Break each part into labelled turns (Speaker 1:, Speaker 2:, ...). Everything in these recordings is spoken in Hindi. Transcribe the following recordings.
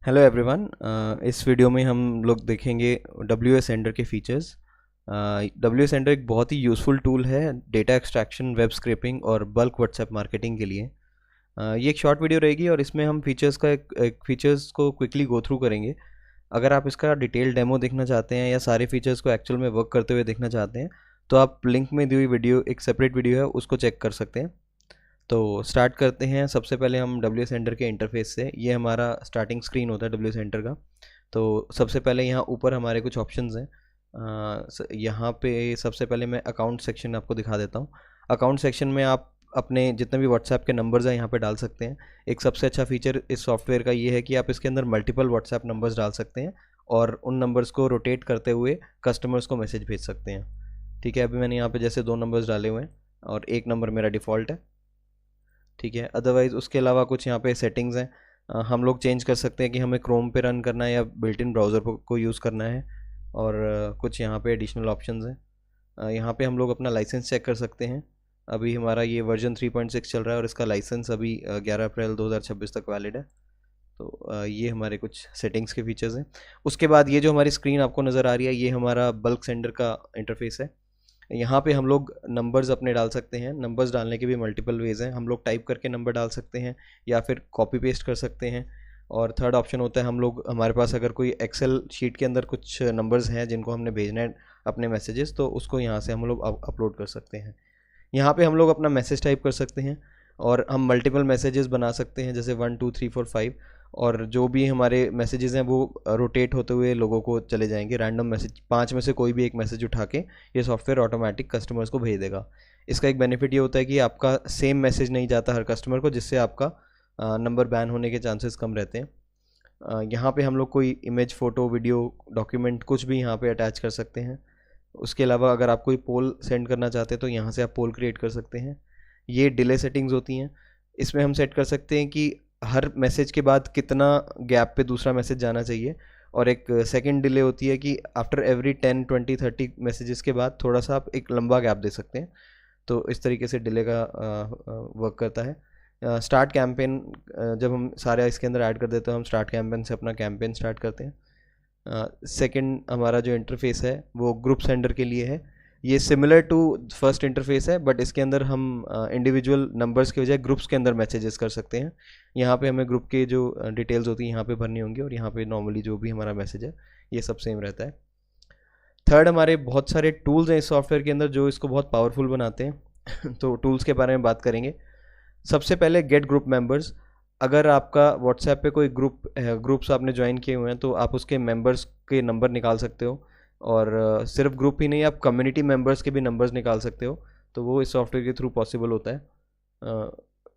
Speaker 1: Hello everyone. इस वीडियो में हम लोग देखेंगे डब्ल्यू सेंडर के फीचर्स। डब्ल्यू सेंडर एक बहुत ही यूज़फुल टूल है डेटा एक्सट्रैक्शन, वेब स्क्रैपिंग और बल्क व्हाट्सएप मार्केटिंग के लिए। ये एक शॉर्ट वीडियो रहेगी और इसमें हम फीचर्स का एक फीचर्स को क्विकली गो थ्रू करेंगे। अगर आप इसका डिटेल डेमो देखना चाहते हैं या सारे फीचर्स को एक्चुअल में वर्क करते हुए देखना चाहते हैं तो आप लिंक में दी हुई वीडियो, एक सेपरेट वीडियो है, उसको चेक कर सकते हैं। तो स्टार्ट करते हैं। सबसे पहले हम डब्ल्यू सेंटर के इंटरफेस से, ये हमारा स्टार्टिंग स्क्रीन होता है डब्ल्यू सेंटर का। तो सबसे पहले यहाँ ऊपर हमारे कुछ ऑप्शंस हैं। यहाँ पे सबसे पहले मैं अकाउंट सेक्शन आपको दिखा देता हूँ। अकाउंट सेक्शन में आप अपने जितने भी व्हाट्सएप के नंबर्स हैं यहाँ पे डाल सकते हैं। एक सबसे अच्छा फीचर इस सॉफ्टवेयर का ये है कि आप इसके अंदर मल्टीपल व्हाट्सएप नंबर्स डाल सकते हैं और उन नंबर्स को रोटेट करते हुए कस्टमर्स को मैसेज भेज सकते हैं। ठीक है, अभी मैंने यहाँ पे जैसे 2 नंबर्स डाले हुए हैं और एक नंबर मेरा डिफ़ॉल्ट है। ठीक है, अदरवाइज़ उसके अलावा कुछ यहाँ पे सेटिंग्स हैं। हम लोग चेंज कर सकते हैं कि हमें क्रोम पे रन करना है या बिल्ट इन ब्राउज़र को यूज़ करना है। और कुछ यहाँ पे एडिशनल ऑप्शंस हैं। यहाँ पे हम लोग अपना लाइसेंस चेक कर सकते हैं। अभी हमारा ये वर्जन 3.6 चल रहा है और इसका लाइसेंस अभी 11 अप्रैल 2026 तक वैलिड है। तो ये हमारे कुछ सेटिंग्स के फीचर्स हैं। उसके बाद ये जो हमारी स्क्रीन आपको नज़र आ रही है, ये हमारा बल्क सेंडर का इंटरफेस है। यहाँ पे हम लोग नंबर्स अपने डाल सकते हैं। नंबर्स डालने के भी मल्टीपल वेज़ हैं। हम लोग टाइप करके नंबर डाल सकते हैं या फिर कॉपी पेस्ट कर सकते हैं। और थर्ड ऑप्शन होता है, हम लोग, हमारे पास अगर कोई एक्सेल शीट के अंदर कुछ नंबर्स हैं जिनको हमने भेजना है अपने मैसेजेस, तो उसको यहाँ से हम लोग अपलोड कर सकते हैं। यहाँ पे हम लोग अपना मैसेज टाइप कर सकते हैं और हम मल्टीपल मैसेजेस बना सकते हैं, जैसे 1 2 3 4 5। और जो भी हमारे मैसेजेस हैं वो रोटेट होते हुए लोगों को चले जाएंगे। रैंडम मैसेज 5 में से कोई भी एक मैसेज उठा के ये सॉफ्टवेयर ऑटोमेटिक कस्टमर्स को भेज देगा। इसका एक बेनिफिट ये होता है कि आपका सेम मैसेज नहीं जाता हर कस्टमर को, जिससे आपका नंबर बैन होने के चांसेस कम रहते हैं। यहाँ पे हम लोग कोई इमेज, फ़ोटो, वीडियो, डॉक्यूमेंट कुछ भी यहाँ पे अटैच कर सकते हैं। उसके अलावा अगर आप कोई पोल सेंड करना चाहते हैं तो यहाँ से आप पोल क्रिएट कर सकते हैं। ये डिले सेटिंग्स होती हैं। इसमें हम सेट कर सकते हैं कि हर मैसेज के बाद कितना गैप पे दूसरा मैसेज जाना चाहिए। और एक सेकंड डिले होती है कि आफ्टर एवरी 10 20 30 मैसेजेस के बाद थोड़ा सा आप एक लंबा गैप दे सकते हैं। तो इस तरीके से डिले का वर्क करता है। स्टार्ट कैंपेन, जब हम सारे इसके अंदर ऐड कर देते हैं, हम स्टार्ट कैंपेन से अपना कैंपेन स्टार्ट करते हैं। सेकंड हमारा जो इंटरफेस है वो ग्रुप सेंडर के लिए है। ये सिमिलर टू फर्स्ट इंटरफेस है, बट इसके अंदर हम इंडिविजुअल नंबर्स के बजाय ग्रुप्स के अंदर मैसेजेस कर सकते हैं। यहाँ पे हमें ग्रुप के जो डिटेल्स होती हैं यहाँ पे भरनी होंगी और यहाँ पे नॉर्मली जो भी हमारा मैसेज है ये सब सेम रहता है। थर्ड, हमारे बहुत सारे टूल्स हैं इस सॉफ्टवेयर के अंदर जो इसको बहुत पावरफुल बनाते हैं। तो टूल्स के बारे में बात करेंगे। सबसे पहले गेट ग्रुप मेंबर्स। अगर आपका व्हाट्सएप पे कोई ग्रुप्स आपने ज्वाइन किए हुए हैं तो आप उसके मेंबर्स के नंबर निकाल सकते हो। और सिर्फ ग्रुप ही नहीं, आप कम्युनिटी मेंबर्स के भी नंबर्स निकाल सकते हो। तो वो इस सॉफ्टवेयर के थ्रू पॉसिबल होता है।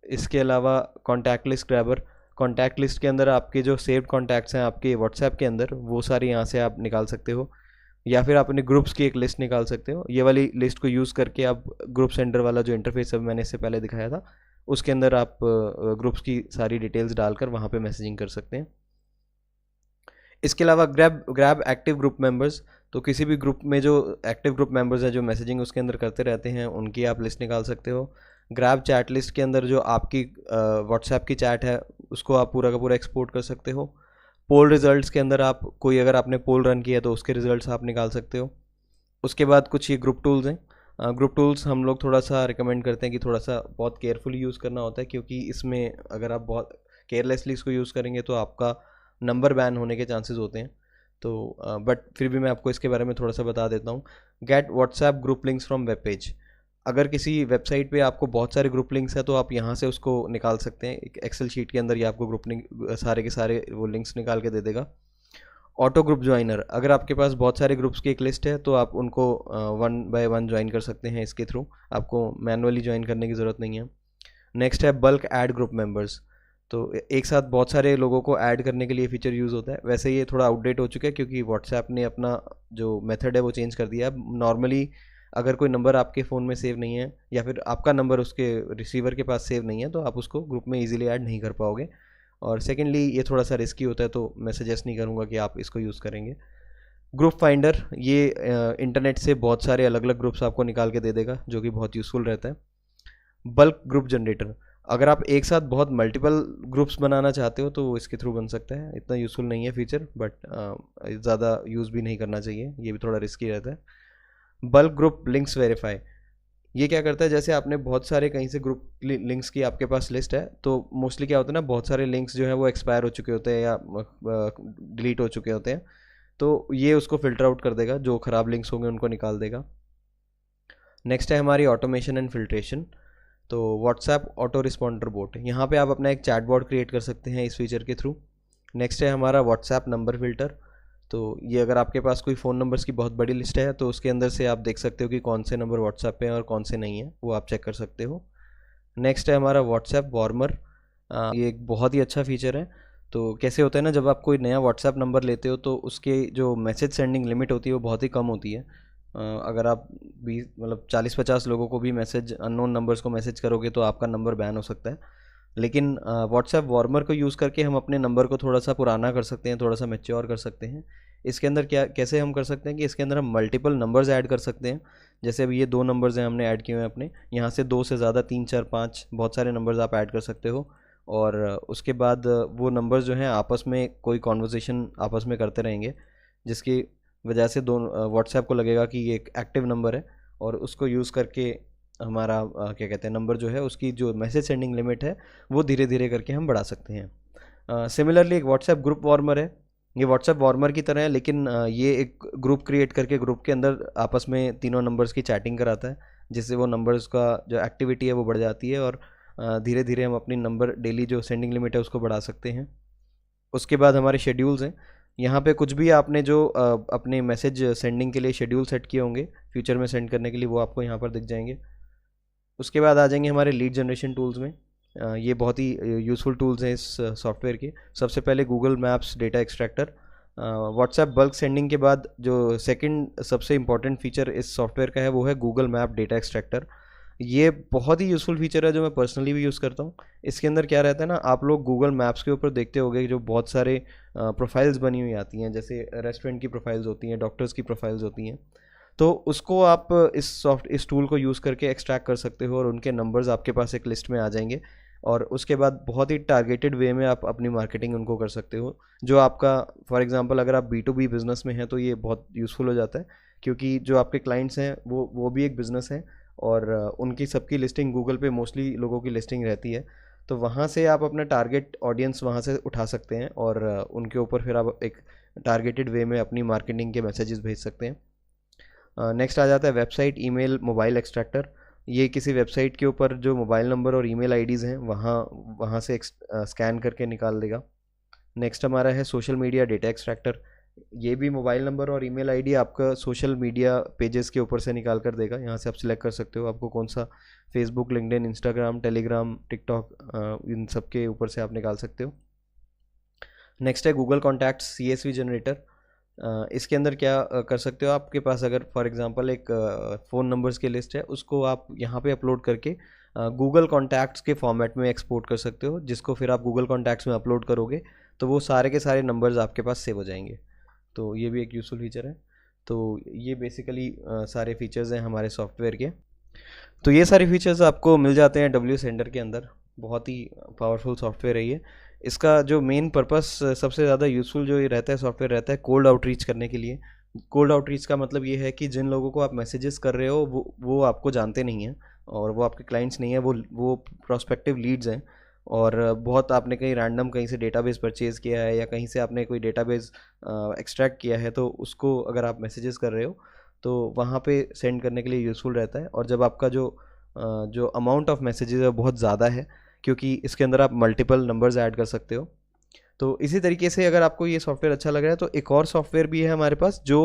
Speaker 1: इसके अलावा contact list grabber. Contact list के अंदर आपके जो सेव्ड कॉन्टैक्ट्स हैं आपके व्हाट्सएप के अंदर, वो सारे यहाँ से आप निकाल सकते हो। या फिर आप अपने ग्रुप्स की एक लिस्ट निकाल सकते हो। ये वाली लिस्ट को यूज़ करके आप ग्रुप सेंडर वाला जो इंटरफेस है मैंने इससे पहले दिखाया था, उसके अंदर आप ग्रुप्स की सारी डिटेल्स डालकर वहाँ पे मैसेजिंग कर सकते हैं। इसके अलावा ग्रैब एक्टिव ग्रुप मेंबर्स। तो किसी भी ग्रुप में जो एक्टिव ग्रुप मेंबर्स हैं जो मैसेजिंग उसके अंदर करते रहते हैं, उनकी आप लिस्ट निकाल सकते हो। ग्रैब चैट लिस्ट के अंदर जो आपकी व्हाट्सएप की चैट है उसको आप पूरा का पूरा एक्सपोर्ट कर सकते हो। पोल रिजल्ट्स के अंदर आप कोई, अगर आपने पोल रन किया तो उसके रिजल्ट्स आप निकाल सकते हो। उसके बाद कुछ ये ग्रुप टूल्स हैं। ग्रुप टूल्स हम लोग थोड़ा सा रिकमेंड करते हैं कि थोड़ा सा बहुत केयरफुली यूज़ करना होता है, क्योंकि इसमें अगर आप बहुत केयरलेसली इसको यूज़ करेंगे तो आपका नंबर बैन होने के चांसेस होते हैं। तो बट फिर भी मैं आपको इसके बारे में थोड़ा सा बता देता हूँ। Get WhatsApp group links from web page. अगर किसी वेबसाइट पे आपको बहुत सारे ग्रुप लिंक्स हैं तो आप यहाँ से उसको निकाल सकते हैं। एक एक्सेल शीट के अंदर ये आपको ग्रुप लिंक सारे के सारे वो लिंक्स निकाल के दे देगा। Auto group joiner. अगर आपके पास बहुत सारे ग्रुप्स की एक लिस्ट है तो आप उनको 1 बाय 1 ज्वाइन कर सकते हैं इसके थ्रू। आपको मैनुअली ज्वाइन करने की ज़रूरत नहीं है। नेक्स्ट है बल्क ऐड ग्रुप मेंबर्स। तो एक साथ बहुत सारे लोगों को ऐड करने के लिए फीचर यूज़ होता है। वैसे ये थोड़ा आउटडेट हो चुका है क्योंकि व्हाट्सएप ने अपना जो मेथड है वो चेंज कर दिया है। नॉर्मली अगर कोई नंबर आपके फ़ोन में सेव नहीं है या फिर आपका नंबर उसके रिसीवर के पास सेव नहीं है तो आप उसको ग्रुप में ईजिली ऐड नहीं कर पाओगे। और सेकेंडली ये थोड़ा सा रिस्की होता है, तो मैं सजेस्ट नहीं करूँगा कि आप इसको यूज़ करेंगे। ग्रुप फाइंडर, ये इंटरनेट से बहुत सारे अलग अलग ग्रुप्स आपको निकाल के दे देगा जो कि बहुत यूज़फुल रहता है। Bulk group generator. अगर आप एक साथ बहुत मल्टीपल ग्रुप्स बनाना चाहते हो तो इसके थ्रू बन सकता है। इतना यूज़फुल नहीं है फीचर, बट ज़्यादा यूज़ भी नहीं करना चाहिए, ये भी थोड़ा रिस्की रहता है। बल्क ग्रुप लिंक्स वेरीफाई, ये क्या करता है, जैसे आपने बहुत सारे कहीं से ग्रुप लिंक्स की आपके पास लिस्ट है, तो मोस्टली क्या होता है ना, बहुत सारे लिंक्स जो है वो एक्सपायर हो चुके होते हैं या डिलीट हो चुके होते हैं, तो ये उसको फिल्टर आउट कर देगा, जो ख़राब लिंक्स होंगे उनको निकाल देगा। नेक्स्ट है हमारी ऑटोमेशन एंड फिल्ट्रेशन। तो व्हाट्सएप ऑटो रिस्पॉन्डर बोट, यहाँ पे आप अपना एक चैट बॉट क्रिएट कर सकते हैं इस फीचर के थ्रू। नेक्स्ट है हमारा व्हाट्सएप नंबर फिल्टर। तो ये अगर आपके पास कोई फ़ोन नंबर्स की बहुत बड़ी लिस्ट है तो उसके अंदर से आप देख सकते हो कि कौन से नंबर व्हाट्सएप पे हैं और कौन से नहीं हैं, वो आप चेक कर सकते हो। नेक्स्ट है हमारा व्हाट्सएप वार्मर। ये एक बहुत ही अच्छा फीचर है। तो कैसे होता है ना, जब आप कोई नया व्हाट्सएप नंबर लेते हो तो उसके जो मैसेज सेंडिंग लिमिट होती है वो बहुत ही कम होती है। अगर आप 20 मतलब 40-50 लोगों को भी मैसेज, अननोन नंबर्स को मैसेज करोगे तो आपका नंबर बैन हो सकता है। लेकिन व्हाट्सएप वार्मर को यूज़ करके हम अपने नंबर को थोड़ा सा पुराना कर सकते हैं, थोड़ा सा मैच्योर कर सकते हैं। इसके अंदर क्या कैसे हम कर सकते हैं कि इसके अंदर हम मल्टीपल नंबर्स ऐड कर सकते हैं। जैसे अभी ये 2 नंबर्स हैं हमने ऐड किए हुए हैं अपने, यहाँ से 2 से ज़्यादा 3, 4, 5 बहुत सारे नंबर्स आप ऐड कर सकते हो। और उसके बाद वो नंबर्स जो हैं आपस में कोई कॉन्वर्जेसन आपस में करते रहेंगे, जिसकी वजह से दोनों व्हाट्सएप को लगेगा कि ये एक एक्टिव नंबर है, और उसको यूज़ करके हमारा क्या कहते हैं, नंबर जो है उसकी जो मैसेज सेंडिंग लिमिट है वो धीरे धीरे करके हम बढ़ा सकते हैं। सिमिलरली एक व्हाट्सएप ग्रुप वार्मर है। ये व्हाट्सएप वार्मर की तरह है, लेकिन ये एक ग्रुप क्रिएट करके ग्रुप के अंदर आपस में तीनों नंबर्स की चैटिंग कराता है, जिससे वो नंबर्स का जो एक्टिविटी है वो बढ़ जाती है, और धीरे धीरे हम अपनी नंबर डेली जो सेंडिंग लिमिट है उसको बढ़ा सकते हैं। उसके बाद हमारे शेड्यूल्स हैं। यहाँ पे कुछ भी आपने जो अपने मैसेज सेंडिंग के लिए शेड्यूल सेट किए होंगे फ्यूचर में सेंड करने के लिए, वो आपको यहाँ पर दिख जाएंगे। उसके बाद आ जाएंगे हमारे लीड जनरेशन टूल्स में। ये बहुत ही यूज़फुल टूल्स हैं इस सॉफ्टवेयर के। सबसे पहले Google maps data extractor. WhatsApp bulk sending के बाद जो सेकंड सबसे इंपॉर्टेंट फीचर इस सॉफ्टवेयर का है वो है गूगल मैप डेटा एक्सट्रैक्टर। ये बहुत ही यूज़फुल फीचर है जो मैं पर्सनली भी यूज़ करता हूँ। इसके अंदर क्या रहता है ना, आप लोग गूगल मैप्स के ऊपर देखते होंगे जो बहुत सारे प्रोफाइल्स बनी हुई आती हैं, जैसे रेस्टोरेंट की प्रोफाइल्स होती हैं, डॉक्टर्स की प्रोफाइल्स होती हैं, तो उसको आप इस टूल को यूज़ करके एक्सट्रैक्ट कर सकते हो और उनके नंबर्स आपके पास एक लिस्ट में आ जाएंगे, और उसके बाद बहुत ही टारगेटेड वे में आप अपनी मार्केटिंग उनको कर सकते हो। जो आपका फॉर एग्जांपल अगर आप B2B बिज़नेस में हैं तो ये बहुत यूज़फुल हो जाता है, क्योंकि जो आपके क्लाइंट्स हैं वो भी एक बिज़नेस है, और उनकी सबकी लिस्टिंग गूगल पे मोस्टली लोगों की लिस्टिंग रहती है, तो वहाँ से आप अपना टारगेट ऑडियंस वहाँ से उठा सकते हैं, और उनके ऊपर फिर आप एक टारगेटेड वे में अपनी मार्केटिंग के मैसेजेस भेज सकते हैं। नेक्स्ट आ जाता है वेबसाइट ईमेल मोबाइल एक्सट्रैक्टर। ये किसी वेबसाइट के ऊपर जो मोबाइल नंबर और ईमेल आईडीज़ हैं वहाँ से स्कैन करके निकाल देगा। नेक्स्ट हमारा है सोशल मीडिया डेटा एक्सट्रैक्टर। ये भी मोबाइल नंबर और ईमेल आईडी आपका सोशल मीडिया पेजेस के ऊपर से निकाल कर देगा। यहाँ से आप सिलेक्ट कर सकते हो आपको कौन सा, Facebook, LinkedIn, Instagram, Telegram, TikTok, इन सब के ऊपर से आप निकाल सकते हो। नेक्स्ट है गूगल कॉन्टैक्ट्स CSV जनरेटर। इसके अंदर क्या कर सकते हो, आपके पास अगर फॉर एग्जांपल एक फ़ोन नंबर्स की लिस्ट है, उसको आप यहाँ पे अपलोड करके गूगल कॉन्टैक्ट्स के फॉर्मेट में एक्सपोर्ट कर सकते हो, जिसको फिर आप गूगल कॉन्टैक्ट्स में अपलोड करोगे तो वो सारे के सारे नंबर्स आपके पास सेव हो जाएंगे। तो ये भी एक यूज़फुल फीचर है। तो ये बेसिकली सारे फीचर्स हैं हमारे सॉफ्टवेयर के। तो ये सारे फीचर्स आपको मिल जाते हैं WS सेंडर के अंदर। बहुत ही पावरफुल सॉफ्टवेयर है ये। इसका जो मेन पर्पस सबसे ज़्यादा यूज़फुल जो ये रहता है सॉफ्टवेयर रहता है कोल्ड आउटरीच करने के लिए। कोल्ड आउटरीच का मतलब ये है कि जिन लोगों को आप मैसेजेस कर रहे हो वो आपको जानते नहीं हैं और वो आपके क्लाइंट्स नहीं हैं, वो प्रोस्पेक्टिव लीड्स हैं, और बहुत आपने कहीं रैंडम कहीं से डेटाबेस परचेज़ किया है या कहीं से आपने कोई डेटाबेस एक्सट्रैक्ट किया है, तो उसको अगर आप मैसेजेस कर रहे हो तो वहाँ पे सेंड करने के लिए यूज़फुल रहता है। और जब आपका जो अमाउंट ऑफ मैसेजेस है बहुत ज़्यादा है, क्योंकि इसके अंदर आप मल्टीपल नंबर्स ऐड कर सकते हो। तो इसी तरीके से अगर आपको ये सॉफ्टवेयर अच्छा लग रहा है तो एक और सॉफ्टवेयर भी है हमारे पास जो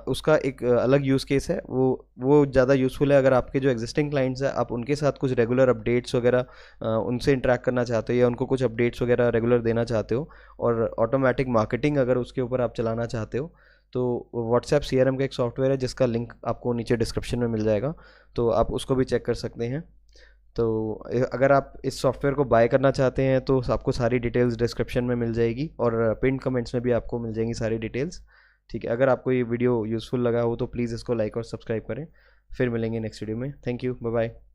Speaker 1: उसका एक अलग यूज़ केस है, वो ज़्यादा यूज़फुल है अगर आपके जो एग्जिस्टिंग क्लाइंट्स हैं आप उनके साथ कुछ रेगुलर अपडेट्स वगैरह उनसे इंटरेक्ट करना चाहते हो या उनको कुछ अपडेट्स वगैरह रेगुलर देना चाहते हो, और ऑटोमेटिक मार्केटिंग अगर उसके ऊपर आप चलाना चाहते हो, तो व्हाट्सएप CRM का एक सॉफ्टवेयर है जिसका लिंक आपको नीचे डिस्क्रिप्शन में मिल जाएगा, तो आप उसको भी चेक कर सकते हैं। तो अगर आप इस सॉफ्टवेयर को बाय करना चाहते हैं तो आपको सारी डिटेल्स डिस्क्रिप्शन में मिल जाएगी और पिन कमेंट्स में भी आपको मिल जाएंगी सारी डिटेल्स। ठीक है, अगर आपको ये वीडियो यूज़फुल लगा हो तो प्लीज़ इसको लाइक और सब्सक्राइब करें। फिर मिलेंगे नेक्स्ट वीडियो में। Thank you, bye bye.